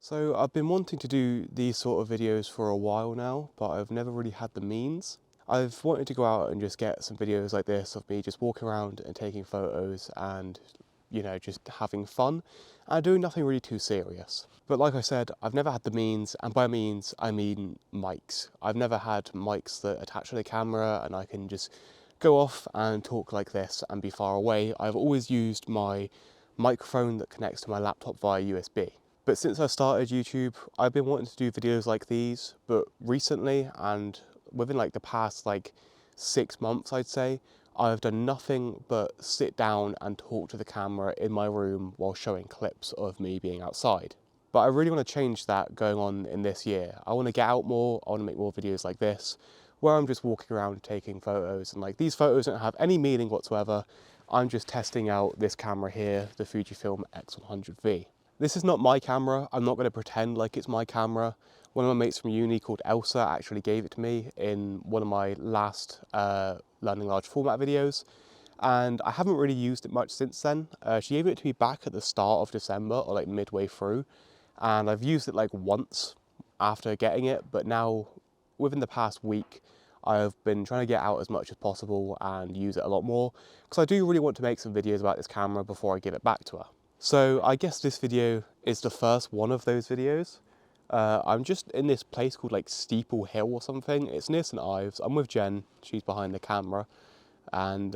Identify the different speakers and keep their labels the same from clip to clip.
Speaker 1: So I've been wanting to do these sort of videos for a while now, but I've never really had the means. I've wanted to go out and just get some videos like this of me just walking around and taking photos and, just having fun and doing nothing really too serious. But like I said, I've never had the means, and by means I mean mics. I've never had mics that attach to the camera and I can just go off and talk like this and be far away. I've always used my microphone that connects to my laptop via USB. But since I started YouTube, I've been wanting to do videos like these, but recently and within the past 6 months, I'd say, I've done nothing but sit down and talk to the camera in my room while showing clips of me being outside. But I really want to change that going on in this year. I want to get out more, I want to make more videos like this, where I'm just walking around taking photos, and these photos don't have any meaning whatsoever. I'm just testing out this camera here, the Fujifilm x100V. This is not my camera. I'm not going to pretend like it's my camera. One of my mates from uni called Elsa actually gave it to me in one of my last learning large format videos, and I haven't really used it much since then. She gave it to me back at the start of December, or midway through, and I've used it once after getting it, but now within the past week I've been trying to get out as much as possible and use it a lot more, because I do really want to make some videos about this camera before I give it back to her. So I guess this video is the first one of those videos. I'm just in this place called Steeple Hill or something. It's near St Ives. I'm with Jen, she's behind the camera. And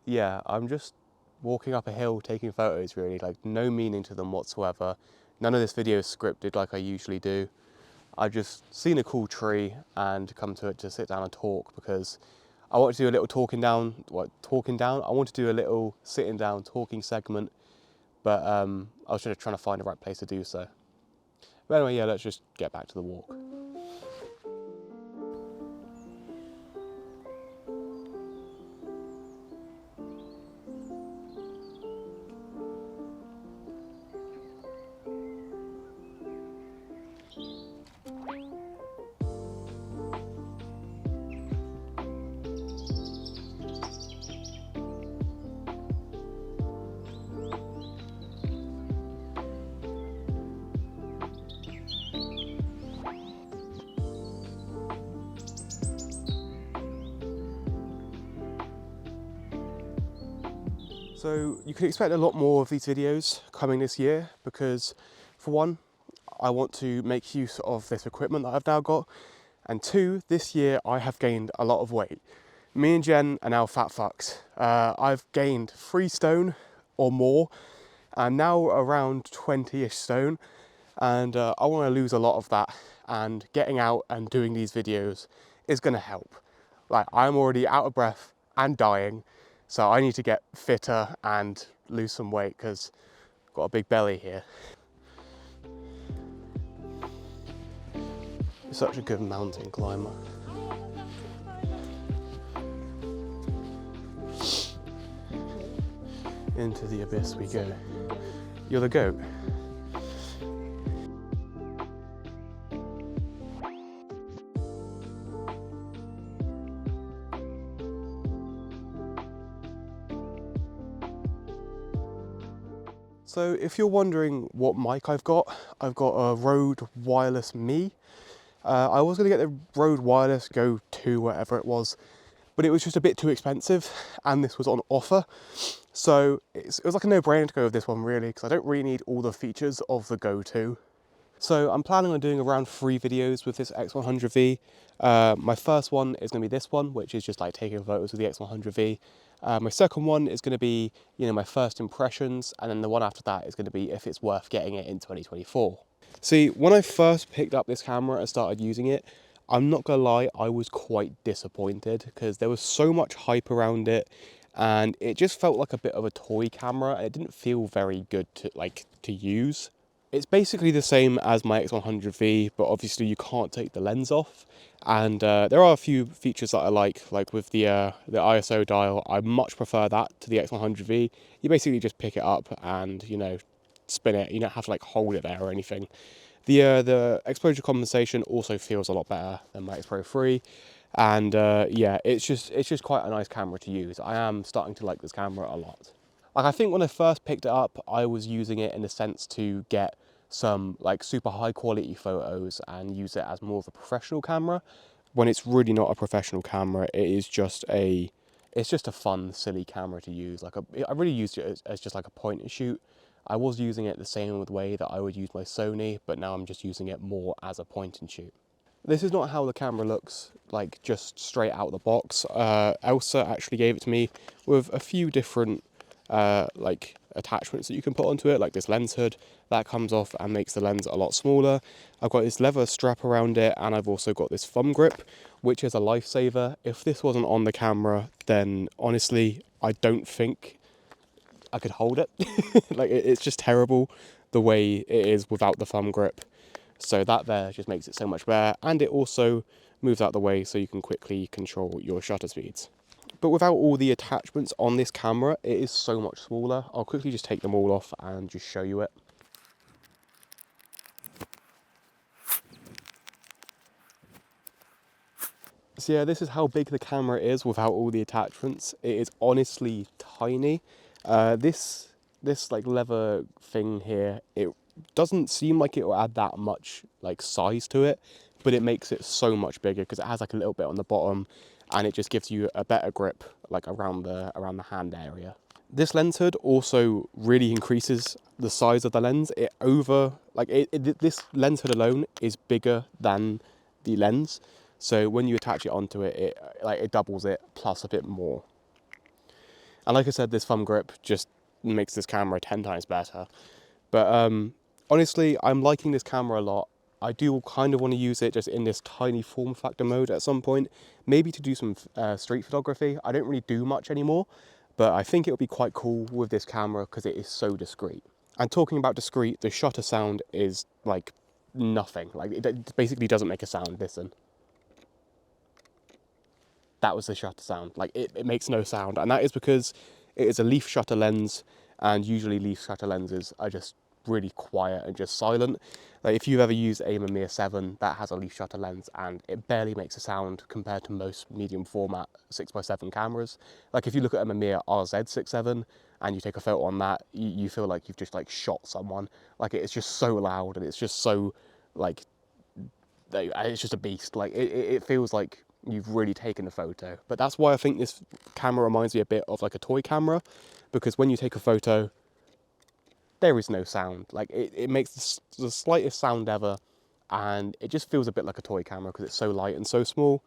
Speaker 1: yeah, I'm just walking up a hill taking photos really, no meaning to them whatsoever. None of this video is scripted like I usually do. I've just seen a cool tree and come to it to sit down and talk, because I want to do a little talking down. I want to do a little sitting down talking segment, but I was just trying to find the right place to do so. But anyway, yeah, let's just get back to the walk. So you can expect a lot more of these videos coming this year, because for one, I want to make use of this equipment that I've now got, and two, this year I have gained a lot of weight. Me and Jen are now fat fucks. I've gained 3 stone or more, and now around 20-ish stone, and I want to lose a lot of that, and getting out and doing these videos is going to help. I'm already out of breath and dying, so I need to get fitter and lose some weight, because I've got a big belly here. You're such a good mountain climber. Into the abyss we go. You're the goat. So if you're wondering what mic I've got a Rode Wireless Me. I was going to get the Rode Wireless Go 2, whatever it was, but it was just a bit too expensive, and this was on offer. So it was like a no-brainer to go with this one really, because I don't really need all the features of the Go 2. So I'm planning on doing around 3 videos with this X100V. My first one is going to be this one, which is just taking photos with the X100V. My second one is going to be, my first impressions, and then the one after that is going to be if it's worth getting it in 2024. See, when I first picked up this camera and started using it, I'm not gonna lie, I was quite disappointed, because there was so much hype around it, and it just felt like a bit of a toy camera, and it didn't feel very good to use. It's basically the same as my X100V, but obviously you can't take the lens off. And there are a few features that I like with the ISO dial. I much prefer that to the X100V. You basically just pick it up and, spin it. You don't have to hold it there or anything. The exposure compensation also feels a lot better than my X Pro 3. And yeah, it's just quite a nice camera to use. I am starting to like this camera a lot. I think when I first picked it up, I was using it in a sense to get some like super high quality photos and use it as more of a professional camera, when it's really not a professional camera. It's just a fun, silly camera to use. I really used it as just like a point and shoot. I was using it the same way that I would use my Sony, but now I'm just using it more as a point and shoot. This is not how the camera looks like just straight out of the box. Elsa actually gave it to me with a few different like attachments that you can put onto it, like this lens hood that comes off and makes the lens a lot smaller. I've got this leather strap around it, and I've also got this thumb grip, which is a lifesaver. If this wasn't on the camera, then honestly I don't think I could hold it. Like it's just terrible the way it is without the thumb grip. So that there just makes it so much better, and it also moves out the way so you can quickly control your shutter speeds. But without all the attachments on this camera, it is so much smaller. I'll quickly just take them all off and just show you it. So yeah, this is how big the camera is without all the attachments. It is honestly tiny. This like leather thing here, it doesn't seem like it will add that much like size to it, but it makes it so much bigger because it has like a little bit on the bottom, and it just gives you a better grip like around the hand area. This lens hood also really increases the size of the lens. This lens hood alone is bigger than the lens, so when you attach it onto it, it doubles it plus a bit more. And like I said, this thumb grip just makes this camera 10 times better. But honestly, I'm liking this camera a lot. I do kind of want to use it just in this tiny form factor mode at some point, maybe to do some street photography. I don't really do much anymore, but I think it would be quite cool with this camera because it is so discreet. And talking about discreet, the shutter sound is like nothing. Like it basically doesn't make a sound. Listen. That was the shutter sound. Like it makes no sound, and that is because it is a leaf shutter lens, and usually leaf shutter lenses are just really quiet and just silent. Like if you've ever used a Mamiya 7 that has a leaf shutter lens, and it barely makes a sound compared to most medium format 6x7 cameras. Like if you look at a Mamiya RZ67 and you take a photo on that, you feel like you've just like shot someone. Like it's just so loud, and it's just so like it's just a beast. Like it feels like you've really taken a photo. But that's why I think this camera reminds me a bit of like a toy camera, because when you take a photo, there is no sound. Like it makes the slightest sound ever, and it just feels a bit like a toy camera because it's so light and so small.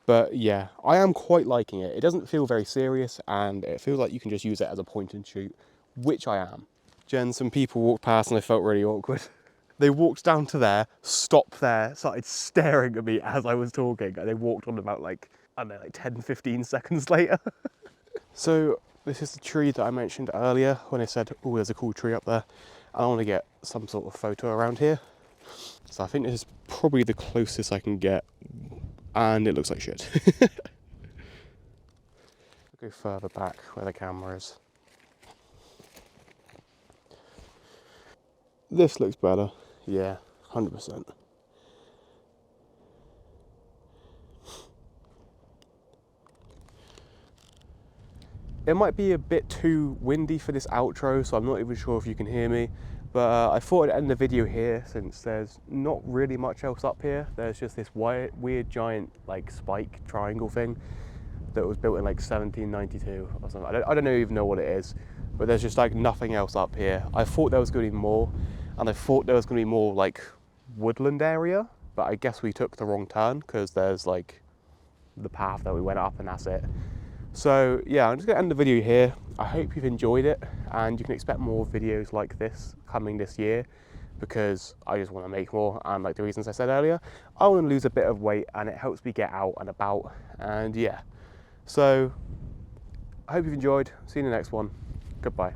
Speaker 1: But yeah, I am quite liking it. It doesn't feel very serious, and it feels like you can just use it as a point and shoot, which I am. Jen, some people walked past and I felt really awkward. They walked down to there, stopped there, started staring at me as I was talking, and they walked on about like, I don't know, like 10, 15 seconds later. So this is the tree that I mentioned earlier when I said, oh, there's a cool tree up there. I want to get some sort of photo around here. So I think this is probably the closest I can get, and it looks like shit. I'll go further back where the camera is. This looks better. Yeah, 100%. It might be a bit too windy for this outro, so I'm not even sure if you can hear me. But I thought I'd end the video here since there's not really much else up here. There's just this weird giant like spike triangle thing that was built in like 1792 or something. I don't even know what it is, but there's just like nothing else up here. I thought there was going to be more, and I thought there was going to be more like woodland area, but I guess we took the wrong turn because there's like the path that we went up and that's it. So yeah, I'm just gonna end the video here. I hope you've enjoyed it, and you can expect more videos like this coming this year because I just want to make more, and like the reasons I said earlier, I want to lose a bit of weight and it helps me get out and about, and yeah. So I hope you've enjoyed. See you in the next one. Goodbye.